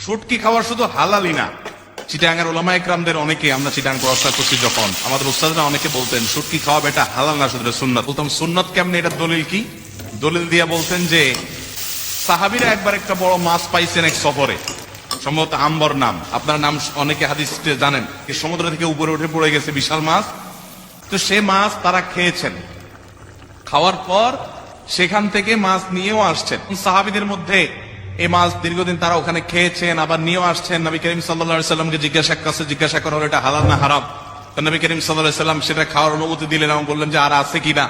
শুটকি খাওয়া শুধু হালালই না, চিটাঙ্গের ওলামা একরামদের অনেকে, আমরা চিটাং পড়াশোনা করছি যখন, আমাদের উস্তাদরা অনেকে বলতেন শুটকি খাওয়া এটা হালাল না, শুধু সুন্নাত। বলতাম সুন্নাত কেমনে, এটা দলিল কি? দলিল দিয়া বলতেন যে সাহাবীরা একবার একটা বড় মাছ পাইছেন এক সফরে, সম্ভবত আম্বর নাম, আপনার নাম অনেকে হাদিস জানেন, সমুদ্র থেকে উপরে উঠে পড়ে গেছে বিশাল মাছ। তো সে মাছ তারা খেয়েছেন, খাওয়ার পর সেখান থেকে মাছ নিয়েও আসছেন। সাহাবীদের মধ্যে এই মাছ দীর্ঘদিন তারা ওখানে খেয়েছেন, আবার নিয়েও আসছেন। নবী করিম সাল্লাল্লাহু আলাইহি সাল্লামকে জিজ্ঞাসা করা হলো এটা হালাল না হারাম। তো নবী করিম সাল্লাল্লাহু আলাইহি সাল্লাম সেটা খাওয়ার অনুমতি দিলেন এবং বললেন যে আর আছে কিনা।